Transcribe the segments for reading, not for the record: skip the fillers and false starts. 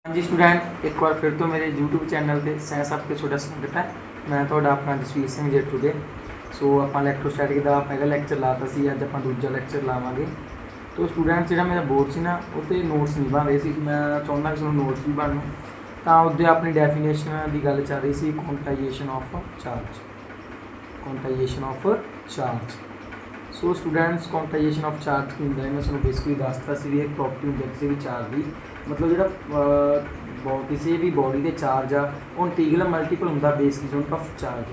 हाँ जी स्टूडेंट, एक बार फिर तो मेरे यूट्यूब चैनल पर साइंस आपके छोटा स्वागत है। मैं थोड़ा अपना जसवीर सिंह जेठू दे। सो आप इलेक्ट्रोस्टैटिक का पहला लैक्चर लाता सी, अज आप दूजा लैक्चर लावांगे। तो स्टूडेंट्स जो मेरा बोर्ड से ना उत्ते नोट्स नहीं बन रहे सी, मैं चाहता कि तुहानूं नोट्स भी बनन। तो उत्ते अपनी डेफिनेशन की गल चल रही सी, quantization of charge. Quantization of charge. So students, quantization of charge की होंदा है, मैं तुहानूं बेसिकली दसता सी भी एक प्रॉपर्टी होंदी है किसी भी चार्ज की। मतलब जो किसी भी बॉडी के चार्ज आ वो इंटीग्रल मल्टीपल होंदा बेस की यूनिट ऑफ चार्ज।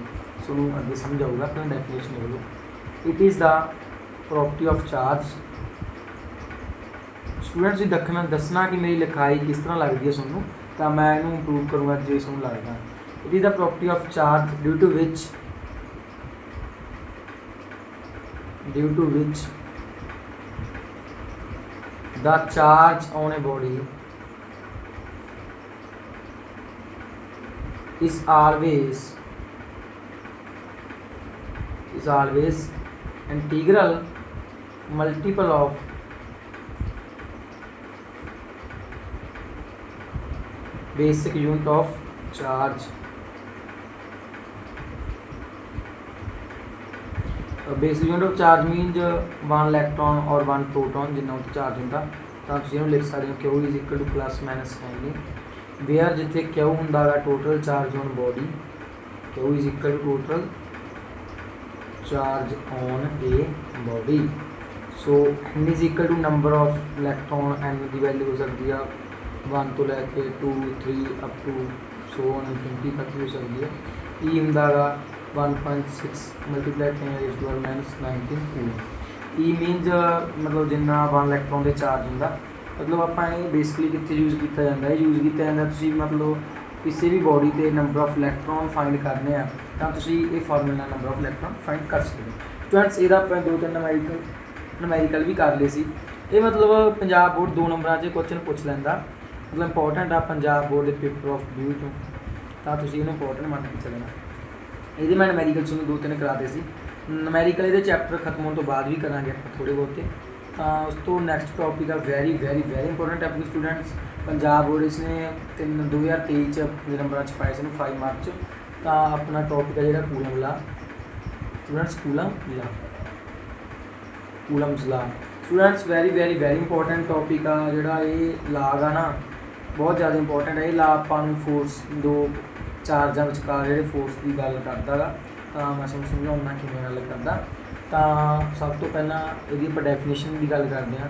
सो अगे समझ आऊगा अपना डेफिनेशन बोलो। It is the property of charge. Students दखना दसना कि मेरी लिखाई किस तरह लगती है तुहानूं, तो मैं इनू इंप्रूव करूँगा जो तुहानूं लगदा। It is the property of charge due to which the charge on a body is always integral multiple of basic unit of charge. Basic unit of charge means 1 electron और 1 प्रोटॉन जिन्ना उत्ते charge होंदा। तो तुसीं लिख सकते हो Q is equal to plus minus N where जिथे Q होंदा गा total charge on body, Q is equal to total charge on a body. So N is equal to number of electron, N की value हो सकती है 1 तो लैके 2 3 up to so on infinity तक भी हो सकती है। ई होंदा गा 1.6 मल्टीप्लाई -19 कूलम। ई मीनज मतलब जिन्ना 1 इलैक्ट्रॉन के चार्ज होंदा, मतलब आप बेसिकली कितने यूज़ किया जाता है, यूज़ किया जाता तुसीं मतलब किसी भी बॉडी के नंबर ऑफ इलैक्ट्रॉन फाइंड करने हैं तो तुसीं ये formula number of electron find कर सकते हो। स्टूडेंट्स ਇਹਦਾ ਆਪਾਂ 2-3 ਨੁਮੈਰੀਕਲ भी कर लिए सी। ये मतलब पंजाब बोर्ड 2 नंबर से क्वेश्चन पूछ लैंदा, मतलब इंपॉर्टेंट आ पंजाब बोर्ड के पेपर ऑफ व्यू चों, तो तुसीं इहनूं इंपॉर्टेंट मान के चलना। ये मैं नमैरीकल सुनूँ 2-3 कराते सी। नमैरीकल ये चैप्टर खत्म होने तो बाद भी करा थोड़े बहुते। उस तो नैक्सट टॉपिक आ very very very important topic students. Punjab board इसने 2023 नंबर पाए थे 5 मार्च। तो अपना टॉपिक है जो Coulomb law. Students Coulomb's law students very very very important topic आ जोड़ा ये ला गा ना, बहुत ज़्यादा इंपॉर्टेंट है। ये ला आपां फोर्स दो चार्जा विचकार जो फोर्स की गल करता गा, तो मैं तुहानूं समझाउणा किवें गल करदा। तो सब तो पहला यदि आप डेफिनेशन की गल करते हैं,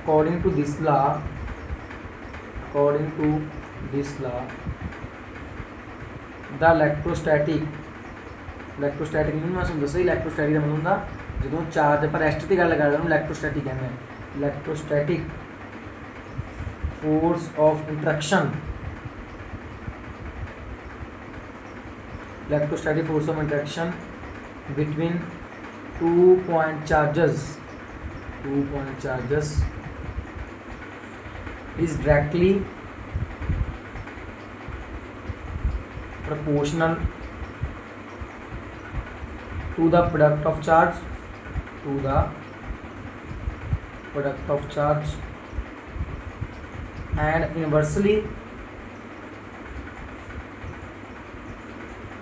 according to this law the electrostatic mean मैं तुहानूं दस्सिआ इलैक्ट्रोस्टैटिक का मतलब होंदा जो चार्ज आप रेस्ट की गल करते हैं इलैक्ट्रोस्टैटिक कहते हैं। Electrostatic force of interaction, electrostatic force of interaction between 2 point charges is directly proportional to the product of charge and inversely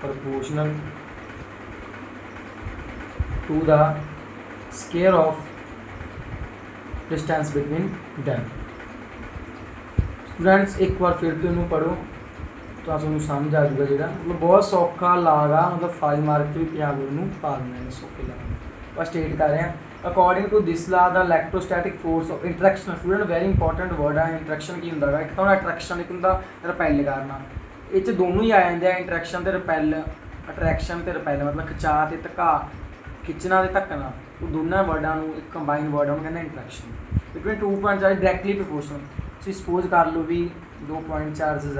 proportional to the square of distance between them। Students एक बार फिर तो इन्हों पढ़ो तो आपको समझ आ जाएगा। जो मतलब बहुत सौखा लागा, मतलब 5 मार्क भी पंजाब में पा देना सौखे ला। बस स्टेट कर रहे हैं according to this law the electrostatic force of interaction. Student very important word है इंट्रैक्शन की होंदा है। एक तो अट्रैक्शन, एक होंदा रिपेल करना। ये दोनों ही आ जाते हैं, इंट्रैक्शन तो रिपेल, अट्रैक्शन तो रिपेल मतलब खिचा तो धक्का, खिंचना तो धक्कना, वो दोनों वर्डों एक कंबाइन वर्ड कहते हैं interaction. Between 2 point charge directly proportional. तुसीं सपोज कर लो भी 2 पॉइंट चार्जिज आ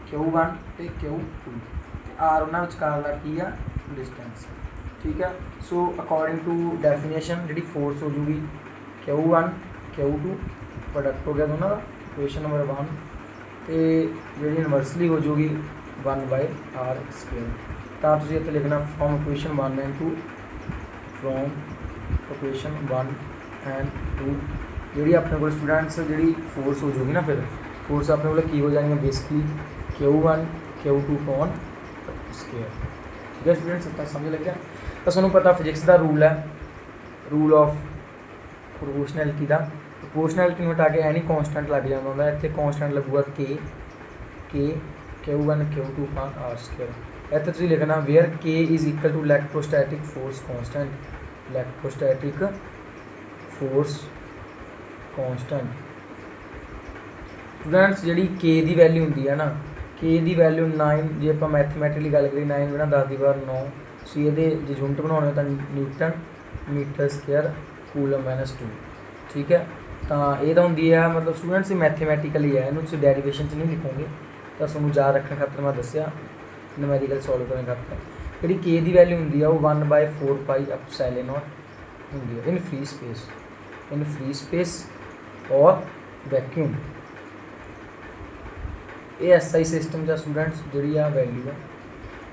Q1 तो Q2, आर उन्होंने विचकार का की आ डिस्टेंस, ठीक है। सो अकॉर्डिंग टू डेफिनेशन जी फोर्स हो जूगी Q1 Q2 प्रोडक्ट हो गया दोनों का, इक्वेशन नंबर 1। तो जी यूनिवर्सली हो जूगी 1/r²। तो तुसीं इत्थे लिखना from equation 1 and 2, from equation 1 and 2 जी अपने को स्टूडेंट्स जी फोर्स हो जाएगी ना, फिर फोर्स अपने को की हो जानी है basically Q1 Q2 upon square. ठीक है स्टूडेंट्स, इतना समझ लग गया। तो तुहानूं पता फिजिक्स का रूल है, रूल ऑफ प्रोपोर्शनैलिटी का। प्रोपोर्शनैलिटी हटा के एनी कॉन्सटेंट लग जाता होंगे, इतने कॉन्सटेंट लगूगा के Q1 Q2 upon R square. इतने तुसीं लिखना where K is equal to electrostatic force constant, electrostatic force constant. Students जी के की वैल्यू होंगी है ना, के की वैल्यू 9, जो आप मैथमैटिकली गल करिए 9 गुणा 10 की पावर 9, सो ये जो यूनिट बनाने तो न्यूटन मीटर स्क्वायर कूलम -2। ठीक है, तो ये तो होंगी है मतलब स्टूडेंट्स मैथमैटिकली है, इन्हू तुम डेरीवेशन नहीं लिखोगे, तो तुहानूं याद रखने खातर मैं दसिया न्यूमेरिकल सॉल्व करने खातर। जी के की वैल्यू होंगी वो 1/4 पाई एप्सिलॉन होंगी है इन फ्री स्पेस और वैक्यूम। ये SI सिस्टम का स्टूडेंट्स जी वैल्यू है।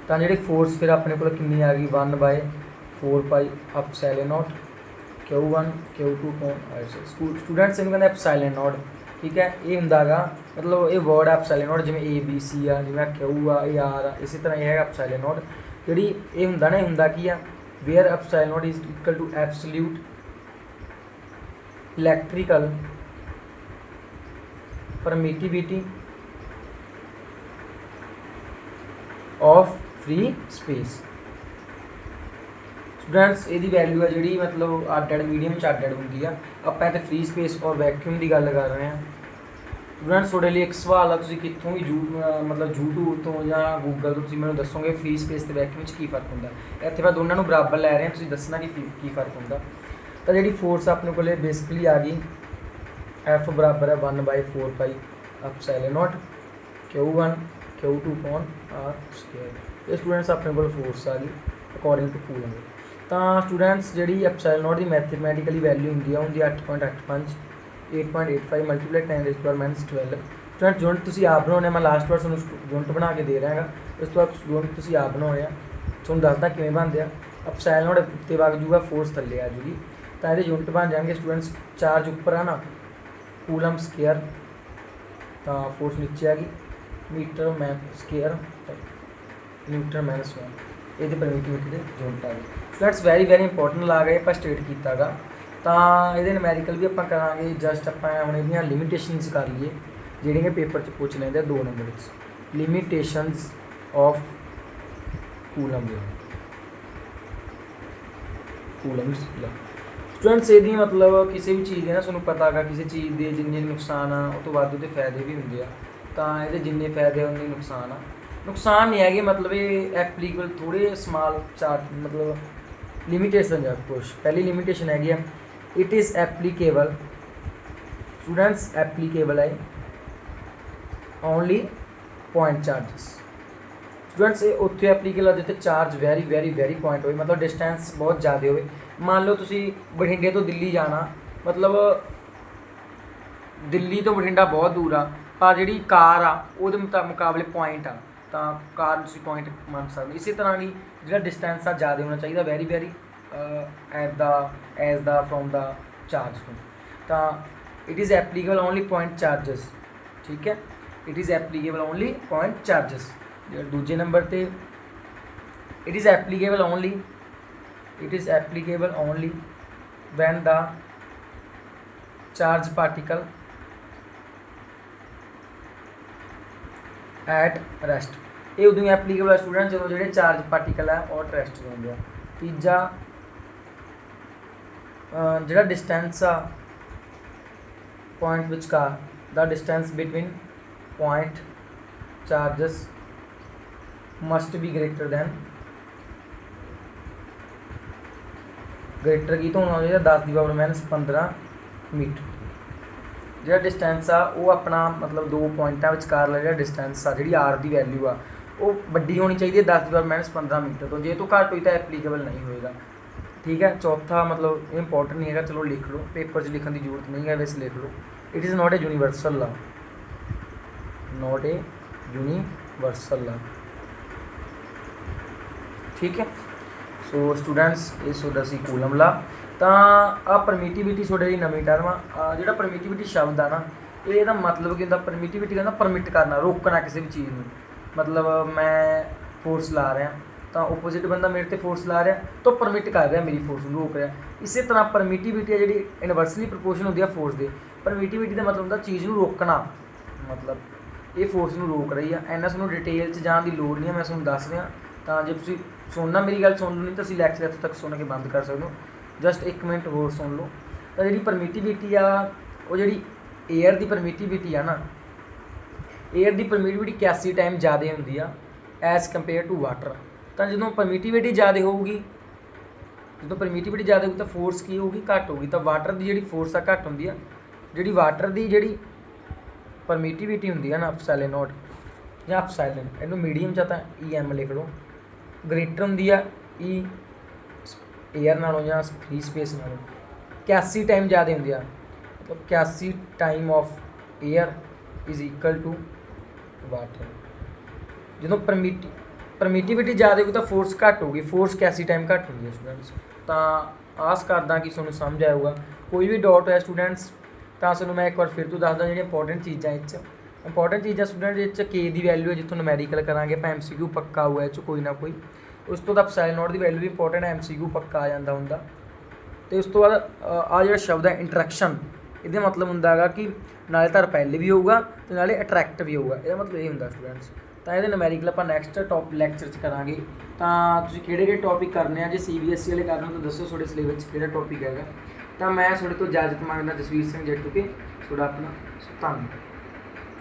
तो जी फोर्स फिर अपने को कितनी आ गई 1/4 pi epsilon Q1 Q2 students इन्होंने कहते एप्सिलॉन। ठीक है, ये होंगे मतलब ये वर्ड एप्सिलॉन जिमें ABC आ, जिमें Q आ, ये R आ, इसी तरह यह है एप्सिलॉन। जी ये होंगे ना, ये होंगे की आ where epsilon is equal to absolute electrical permittivity of free space. Students यदी वैल्यू है जी मतलब अड मीडियम अड होंगी है। आप तो फ्री स्पेस और वैक्यूम की गल कर रहे हैं। स्टूडेंट्स थोड़े लिए एक सवाल है, कितों भी मतलब यूट्यूब तो या गूगल तो मैं दसोगे फ्री स्पेस तो वैक्यूम की फ़र्क होंगे। इतने मैं दोनों बराबर लै रहा, तुम दसना कि फ़र्क होंगे। तो जी फोर्स अपने को बेसिकली आ गई F बराबर है 1/4 pi epsilon Q1 Q2 upon R square. ये स्टूडेंट्स अपने को फोर्स आ गई अकॉर्डिंग टू कूलम। तो स्टूडेंट्स जी एप्सिलॉन की मैथमैटिकली वैल्यू होंगी है उनकी 8.85 8.85 मल्टीप्लाई 10⁻⁻12। स्टूडेंट यूनिट तुम आप बनाने, मैं लास्ट बार यूनिट बना के दे रहा है, उस तो बाद यूनिट तुम आप बनाने थोड़ा दसदा किमें बनते हैं। एप्सिलॉन उत्ते वग जूगा, फोर्स थले आ जूगी, तो ये यूनिट बन जाएंगे स्टूडेंट्स चार्ज उपर है ना कूलम स्क्वायर, तो फोर्स नीचे आ गई मीटर मैन स्क्वायर न्यूटन -1, ये परमिटिविटी के यूनिट आ गई। स्टूडेंट्स वेरी इंपोर्टेंट ला गए आप स्टेट किया गा, तो ये न्यूमेरिकल भी आप करा जस्ट आप हम ये लिमिटेशनस कर लीए जोड़िया पेपर च पूछ लेंगे 2 number limitations of Coulomb's. Students ये मतलब किसी भी चीज़ है ना थोड़ा पता है किसी चीज़ के जिन्ने नुकसान आ उस तो वध उसके फायदे भी होंगे, तो ये जिन्ने फायदे उन्ने नुकसान आ। नुकसान नहीं है मतलब ये एप्लीकेबल थोड़े स्मॉल चार्ज मतलब लिमिटेशन है कुछ। पहली लिमिटेशन है it is applicable, students applicable है ओनली पॉइंट चार्जिस। स्टूडेंट्स ये उत्थे एप्लीकेबल जिते चार्ज वेरी पॉइंट हो, मतलब डिस्टेंस बहुत ज़्यादा हो। मान लो तुसी बठिंडे तो दिल्ली जाना, मतलब दिल्ली तो बठिंडा बहुत दूर आ, पर जी कार आ वो मुकाबले पॉइंट आ, तो कार तुसी पॉइंट मान सकते। इसी तरह की जो डिस्टेंस आ ज़्यादा होना चाहिए very as the from the charge तो it is applicable only point charges. ठीक है, it is applicable only point charges. दूजे नंबर पे it is applicable only when the charge particle at rest. ये उदों एप्लीकेबल है स्टूडेंट जो जो चार्ज पार्टिकल है और रेस्ट होंगे। तीजा जो डिस्टेंस आ पॉइंट विचकार the distance between point charges must be greater than की तो होना चाहिए 10 की पावर -15 मीटर। जो डिस्टेंस आ वो अपना मतलब 2 पॉइंटा विचकार जो डिस्टेंस आ जी आर की वैल्यू आ वो वड्डी होनी चाहिए 10 की पावर -15 मीटर तो, जे तो घट हुई तो एप्लीकेबल नहीं होएगा। ठीक है, चौथा मतलब इंपॉर्टेंट नहीं है, चलो लिख लो, पेपर च लिखने की जरूरत नहीं है, वैसे लिख लो। It is not a universal law, not a universal law. ठीक है, सो स्टूडेंट्स ये सोडा सी कूलम ला। तो आ परमिटिविटी थोड़ी जी नवीं टर्म आ, जो परमिटिविटी शब्द आ ना ਇਹਦਾ ਮਤਲਬ ਕੀ ਹੁੰਦਾ, ਪਰਮਿਟਿਵਿਟੀ ਕਹਿੰਦਾ ਪਰਮਿਟ ਕਰਨਾ, ਰੋਕਣਾ ਕਿਸੇ ਵੀ ਚੀਜ਼ ਨੂੰ। ਮਤਲਬ ਮੈਂ ਫੋਰਸ ਲਾ ਰਿਹਾ ਤਾਂ ਓਪੋਜ਼ਿਟ ਬੰਦਾ ਮੇਰੇ ਤੇ ਫੋਰਸ ਲਾ ਰਿਹਾ ਤਾਂ ਪਰਮਿਟ ਕਰ ਰਿਹਾ ਮੇਰੀ ਫੋਰਸ ਨੂੰ, ਰੋਕ ਰਿਹਾ। ਇਸੇ ਤਰ੍ਹਾਂ ਪਰਮਿਟਿਵਿਟੀ ਹੈ ਜਿਹੜੀ ਇਨਵਰਸਲੀ ਪ੍ਰਪੋਰਸ਼ਨ ਹੁੰਦੀ ਆ ਫੋਰਸ ਦੇ। ਪਰਮਿਟਿਵਿਟੀ ਦਾ ਮਤਲਬ ਹੁੰਦਾ ਚੀਜ਼ ਨੂੰ ਰੋਕਣਾ, ਮਤਲਬ ਇਹ ਫੋਰਸ ਨੂੰ ਰੋਕ ਰਹੀ ਆ। ਇੰਨਾ ਤੁਹਾਨੂੰ ਡਿਟੇਲ 'ਚ ਜਾਣ ਦੀ ਲੋੜ ਨਹੀਂ ਹੈ, ਮੈਂ ਤੁਹਾਨੂੰ ਦੱਸ ਰਿਹਾ। ਤਾਂ ਜੇ ਤੁਸੀਂ ਸੁਣਨਾ ਮੇਰੀ ਗੱਲ ਸੁਣ ਲਓ, ਨਹੀਂ ਤਾਂ ਅਸੀਂ ਲੈਕਚਰ ਇੱਥੇ ਤੱਕ ਸੁਣ ਕੇ ਬੰਦ ਕਰ ਸਕਦੇ ਹੋ। ਜਸਟ 1 ਮਿੰਟ ਹੋਰ ਸੁਣ ਲਓ। ਤਾਂ ਜਿਹੜੀ ਪਰਮਿਟਿਵਿਟੀ ਆ, ਉਹ ਜਿਹੜੀ ਏਅਰ ਦੀ ਪਰਮਿਟਿਵਿਟੀ ਆ ਨਾ, ਏਅਰ ਦੀ ਪਰਮਿਟਿਵਿਟੀ 81 ਟਾਈਮ ਜ਼ਿਆਦਾ ਹੁੰਦੀ ਆ ਐਜ਼ ਕੰਪੇਅਰ ਟੂ ਵਾਟਰ। ਤਾਂ ਜਦੋਂ ਪਰਮਿਟਿਵਿਟੀ ਜ਼ਿਆਦਾ ਹੋਊਗੀ, ਤਾਂ ਫੋਰਸ ਕੀ ਹੋਊਗੀ, ਘੱਟ ਹੋਊਗੀ। ਤਾਂ ਵਾਟਰ ਦੀ ਜਿਹੜੀ ਫੋਰਸ ਆ ਘੱਟ ਹੁੰਦੀ ਆ। ਜਿਹੜੀ ਵਾਟਰ ਦੀ ਜਿਹੜੀ ਪਰਮਿਟਿਵਿਟੀ ਹੁੰਦੀ ਆ ਨਾ, ਐਪਸਾਈਲਨ ਨੋਟ ਜਾਂ ਐਪਸਾਈਲਨ, ਇਹਨੂੰ ਮੀਡੀਅਮ 'ਚ ਤਾਂ EM ਲਿਖ ਲਓ, ਗ੍ਰੇਟਰ ਹੁੰਦੀ ਆ E ਏਅਰ ਨਾਲੋਂ ਜਾਂ ਫ੍ਰੀ ਸਪੇਸ ਨਾਲੋਂ। 81 ਟਾਈਮ ਜ਼ਿਆਦਾ ਹੁੰਦੀ ਆ, ਮਤਲਬ 81 time of air is equal to water. ਜਦੋਂ ਪਰਮਿਟਿਵਿਟੀ ਜ਼ਿਆਦਾ ਹੋਊਗੀ ਤਾਂ ਫੋਰਸ ਘੱਟ ਹੋਊਗੀ, ਫੋਰਸ 81 ਟਾਈਮ ਘੱਟ ਹੁੰਦੀ ਹੈ ਸਟੂਡੈਂਟਸ। ਤਾਂ ਆਸ ਕਰਦਾ ਕਿ ਤੁਹਾਨੂੰ ਸਮਝ ਆਊਗਾ। ਕੋਈ ਵੀ ਡਾਊਟ ਹੈ ਸਟੂਡੈਂਟਸ ਤਾਂ ਤੁਹਾਨੂੰ ਮੈਂ ਇੱਕ ਵਾਰ ਫਿਰ ਤੋਂ ਦੱਸਦਾ ਜਿਹੜੀਆਂ ਇੰਪੋਰਟੈਂਟ ਚੀਜ਼ਾਂ ਸਟੂਡੈਂਟ ਇਹ 'ਚ K ਦੀ ਵੈਲਿਊ ਹੈ, ਜਿੱਥੋਂ ਨਿਊਮੈਰੀਕਲ ਕਰਾਂਗੇ ਆਪਾਂ MCQ ਪੱਕਾ ਹੋਊਗਾ ਇਹ 'ਚ ਕੋਈ ਨਾ ਕੋਈ। ਉਸ ਤੋਂ ਬਾਅਦ ਐਪਸਾਈਲਨ ਨੋਟ ਦੀ ਵੈਲਿਊ ਵੀ ਇੰਪੋਰਟੈਂਟ ਹੈ, MCQ ਪੱਕਾ ਆ ਜਾਂਦਾ ਹੁੰਦਾ। ਅਤੇ ਉਸ ਤੋਂ ਬਾਅਦ ਆ ਜਿਹੜਾ ਸ਼ਬਦ ਹੈ ਇੰਟਰੈਕਸ਼ਨ, ਇਹਦਾ ਮਤਲਬ ਹੁੰਦਾ ਹੈਗਾ ਕਿ ਨਾਲੇ ਤਾਂ ਰਿਪੈਲ ਵੀ ਹੋਊਗਾ ਅਤੇ ਨਾਲੇ ਅਟਰੈਕਟ ਵੀ ਹੋਊਗਾ। ਇਹਦਾ ਮਤਲਬ ਇਹ ਹੁੰਦਾ ਸਟੂਡੈਂਟਸ। ਤਾਂ ਇਹਦੇ ਨਿਊਮੈਰੀਕਲ ਆਪਾਂ ਨੈਕਸਟ ਲੈਕਚਰ 'ਚ ਕਰਾਂਗੇ। ਤਾਂ ਤੁਸੀਂ ਕਿਹੜੇ ਟੌਪਿਕ ਕਰਨੇ ਆ, ਜੇ CBSE ਵਾਲੇ ਕਰਨੇ ਤਾਂ ਦੱਸੋ ਤੁਹਾਡੇ ਸਿਲੇਬਸ 'ਚ ਕਿਹੜਾ ਟੌਪਿਕ ਹੈਗਾ। ਤਾਂ ਮੈਂ ਤੁਹਾਡੇ ਤੋਂ ਇਜਾਜ਼ਤ ਮੰਗਦਾ, ਜਸਵੀਰ ਸਿੰਘ ਜੱਟੂ ਕੇ, ਤੁਹਾਡਾ ਆਪਣਾ ਧੰਨਵਾਦ।